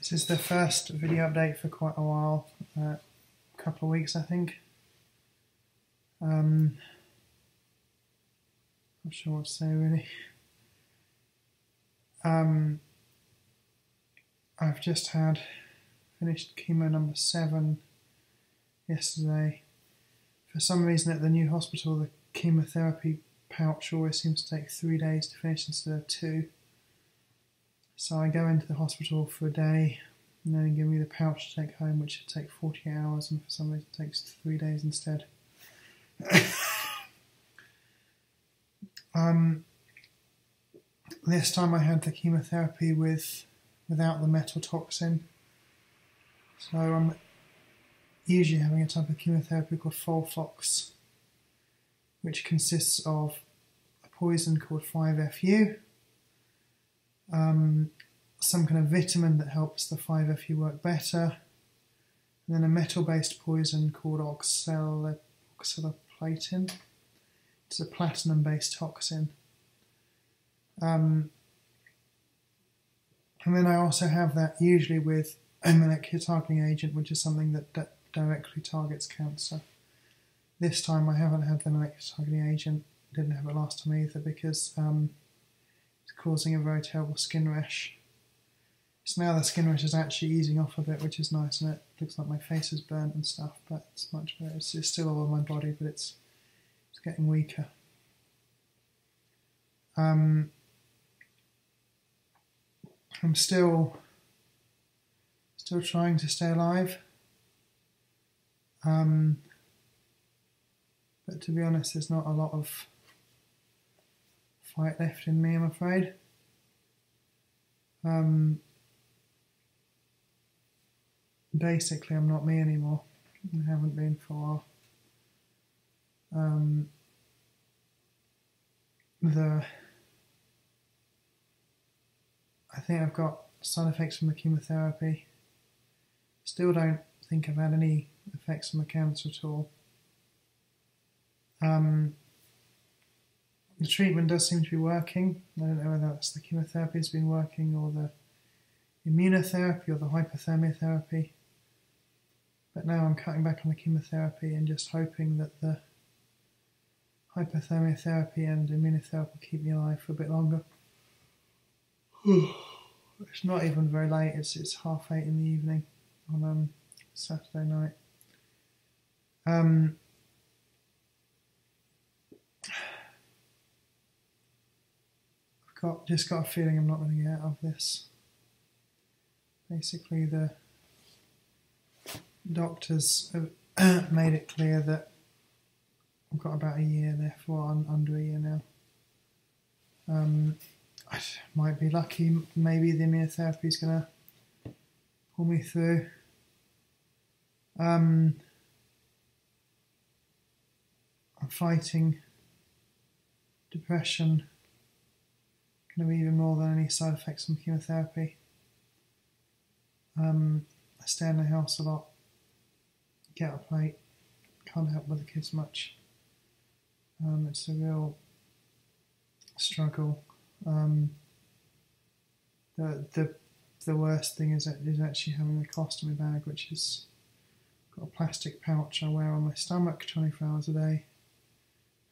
This is the first video update for quite a while, a couple of weeks I think. Not sure what to say really. I've just finished chemo number 7 yesterday. For some reason at the new hospital the chemotherapy pouch always seems to take 3 days to finish instead of 2. So I go into the hospital for a day and then they give me the pouch to take home, which should take 48 hours, and for some reason it takes 3 days instead. This time I had the chemotherapy without the metal toxin. So I'm usually having a type of chemotherapy called Folfox, which consists of a poison called 5-FU, some kind of vitamin that helps the 5-FU work better, and then a metal-based poison called oxaliplatin. It's a platinum-based toxin. And then I also have that usually with a molecular targeting agent, which is something that directly targets cancer. This time I haven't had the molecular targeting agent, didn't have it last time either, because it's causing a very terrible skin rash. So now the skin rash is actually easing off a bit, which is nice, and it looks like my face is burnt and stuff, but it's much better. It's still all over my body, but it's getting weaker. I'm still trying to stay alive, but to be honest, there's not a lot of fight left in me, I'm afraid. Basically, I'm not me anymore. I haven't been for a while. I think I've got side effects from the chemotherapy. Still don't think I've had any effects from the cancer at all. The treatment does seem to be working. I don't know whether that's the chemotherapy has been working, or the immunotherapy, or the hypothermia therapy. But now I'm cutting back on the chemotherapy and just hoping that the hypothermia therapy and immunotherapy will keep me alive for a bit longer. It's not even very late, it's 8:30 in the evening on Saturday night. I've just got a feeling I'm not going to get out of this. Basically the doctors have made it clear that I've got about a year, therefore I'm under a year now. I might be lucky, maybe the immunotherapy is going to pull me through. I'm fighting depression, going to be even more than any side effects from chemotherapy. I stay in the house a lot, get up late, can't help with the kids much. It's a real struggle. The worst thing is actually having the colostomy bag, which is got a plastic pouch I wear on my stomach 24 hours a day,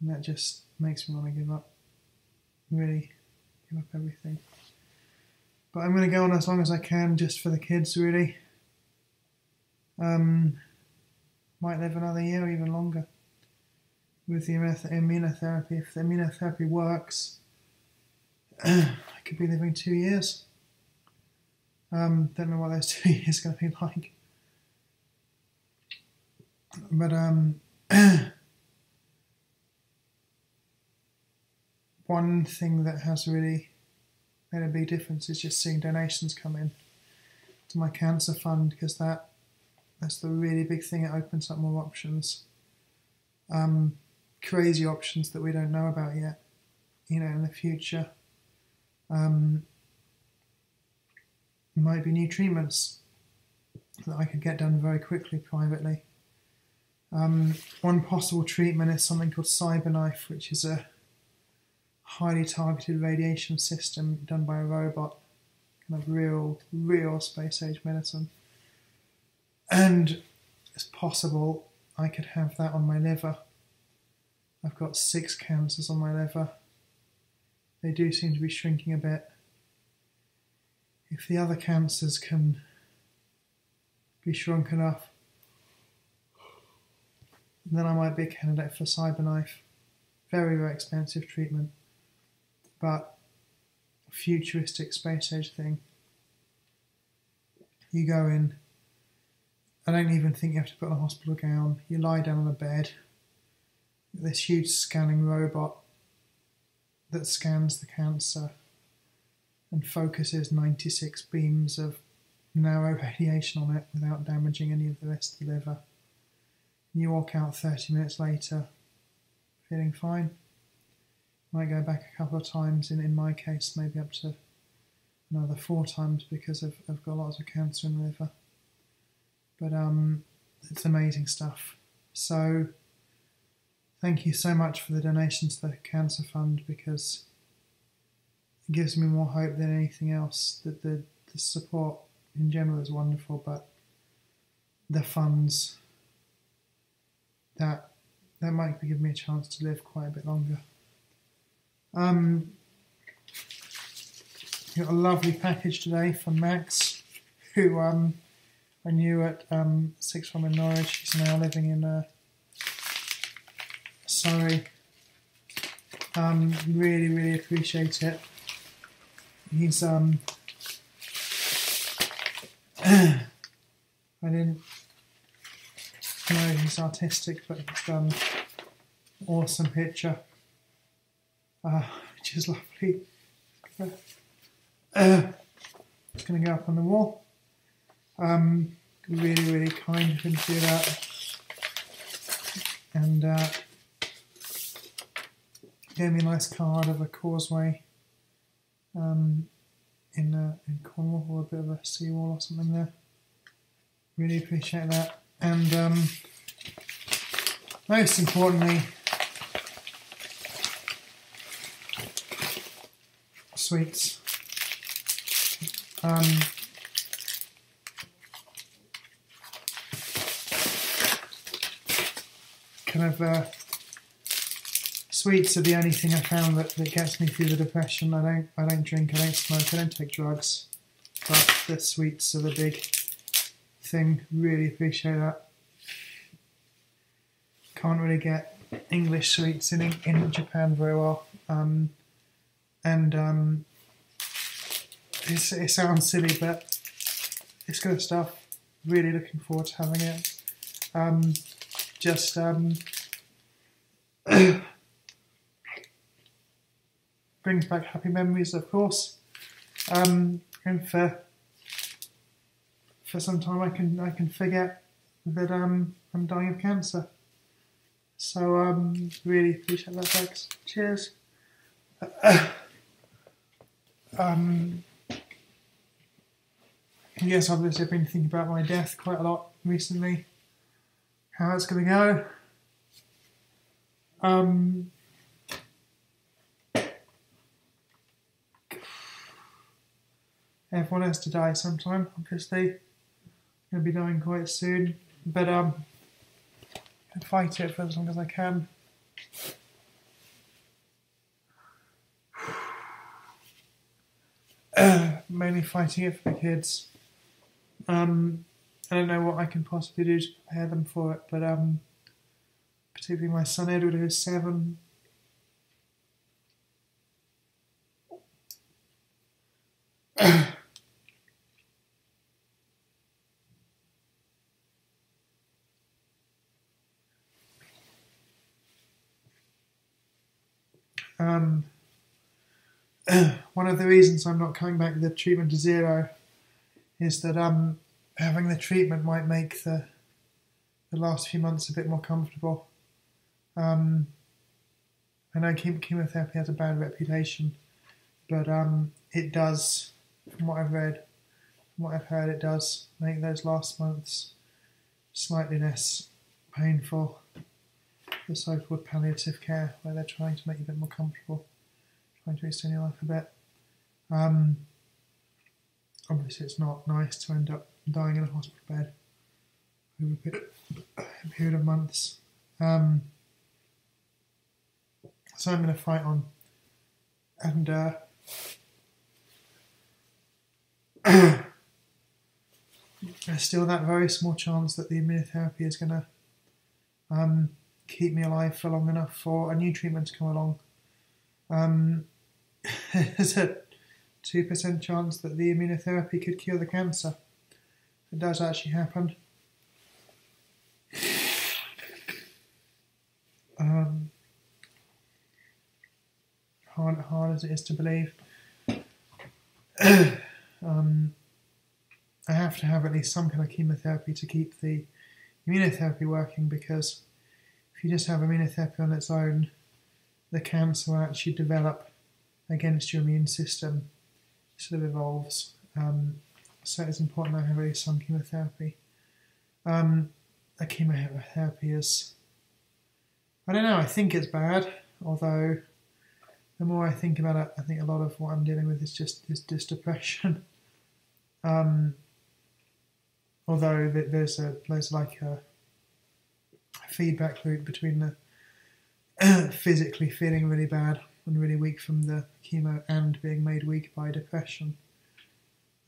and that just makes me want to give up, really give up everything. But I'm going to go on as long as I can, just for the kids, really. Might live another year or even longer with the immunotherapy. If the immunotherapy works, I could be living 2 years. Don't know what those 2 years are going to be like. But one thing that has really made a big difference is just seeing donations come in to my cancer fund, because that's the really big thing. It opens up more options, crazy options that we don't know about yet, in the future. Might be new treatments that I could get done very quickly privately. One possible treatment is something called CyberKnife, which is a highly targeted radiation system done by a robot, kind of real space age medicine. And it's possible I could have that on my liver. I've got 6 cancers on my liver. They do seem to be shrinking a bit. If the other cancers can be shrunk enough, then I might be a candidate for CyberKnife. Very, very expensive treatment, but futuristic space age thing. You go in, I don't even think you have to put on a hospital gown. You lie down on a bed, this huge scanning robot that scans the cancer and focuses 96 beams of narrow radiation on it without damaging any of the rest of the liver. You walk out 30 minutes later feeling fine. Might go back a couple of times, in my case maybe up to another 4 times because I've got lots of cancer in the liver. But it's amazing stuff. So thank you so much for the donations to the Cancer Fund, because it gives me more hope than anything else. That the support in general is wonderful, but the funds that might give me a chance to live quite a bit longer. Got a lovely package today from Max, who I knew at Sixth Form in Norwich. He's now living in Surrey. Really appreciate it. He's I didn't know he's artistic, but he's done an awesome picture, which is lovely. It's going to go up on the wall. Really kind of him to do that. And gave me a nice card of a causeway in Cornwall, or a bit of a seawall or something there. Really appreciate that. And most importantly, sweets. Sweets are the only thing I found that gets me through the depression. I don't drink, I don't smoke, I don't take drugs, but the sweets are the big thing. Really appreciate that. Can't really get English sweets in Japan very well, it sounds silly, but it's good stuff. Really looking forward to having it. Brings back happy memories, of course, and for some time I can forget that I'm dying of cancer. So really appreciate that, folks. Cheers. Yes, obviously I've been thinking about my death quite a lot recently. How it's going to go. Everyone has to die sometime, obviously. I'm going to be dying quite soon, but I'll fight it for as long as I can. Mainly fighting it for the kids. I don't know what I can possibly do to prepare them for it, but particularly my son Edward, who is 7. One of the reasons I'm not coming back with the treatment to 0 is that having the treatment might make the last few months a bit more comfortable. I know chemotherapy has a bad reputation, but it does, from what I've read, from what I've heard, it does make those last months slightly less painful. The so-called palliative care, where they're trying to make you a bit more comfortable, trying to extend your life a bit. obviously it's not nice to end up dying in a hospital bed over a period of months. So I'm going to fight on, and there's still that very small chance that the immunotherapy is going to keep me alive for long enough for a new treatment to come along. There's a 2% chance that the immunotherapy could cure the cancer. It does actually happen. Hard as it is to believe. I have to have at least some kind of chemotherapy to keep the immunotherapy working, because if you just have immunotherapy on its own, the cancer will actually develop against your immune system. It sort of evolves. So it's important to have at least some chemotherapy. A chemotherapy is, I don't know, I think it's bad, although the more I think about it, I think a lot of what I'm dealing with is just depression. Although there's like a feedback loop between the physically feeling really bad and really weak from the chemo and being made weak by depression.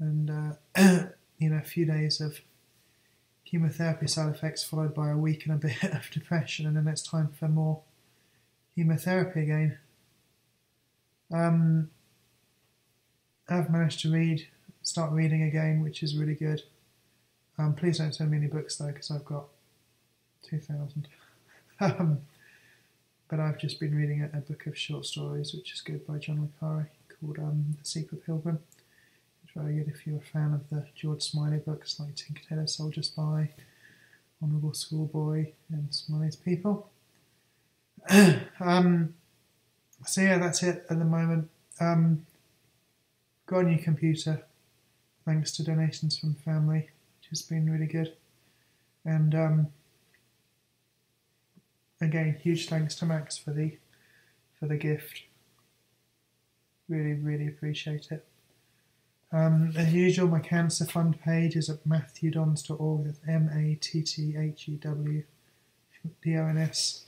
And a few days of chemotherapy side effects followed by a week and a bit of depression, and then it's time for more chemotherapy again. I've managed to start reading again, which is really good. Please don't send me any books though, because I've got 2,000. But I've just been reading a book of short stories, which is good, by John le Carre, called The Secret Pilgrim. It's very good if you're a fan of the George Smiley books, like Tinker Tailor Soldier Spy, Honourable Schoolboy, and Smiley's People. So yeah, that's it at the moment. Got a new computer, thanks to donations from family, which has been really good. And again, huge thanks to Max for the gift. Really, really appreciate it. As usual, my cancer fund page is at matthewdons.org. That's MATTHEWDONS.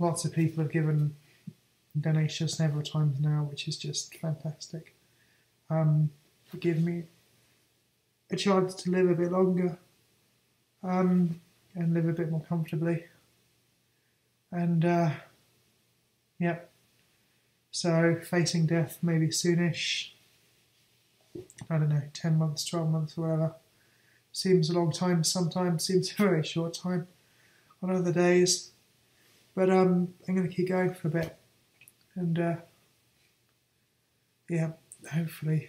Lots of people have given donations several times now, which is just fantastic. Give me a chance to live a bit longer, and live a bit more comfortably. And so facing death maybe soonish. I don't know, 10 months, 12 months, or whatever. Seems a long time sometimes, seems a very short time on other days. But I'm going to keep going for a bit. And hopefully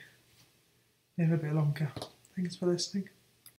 live a bit longer. Thanks for listening.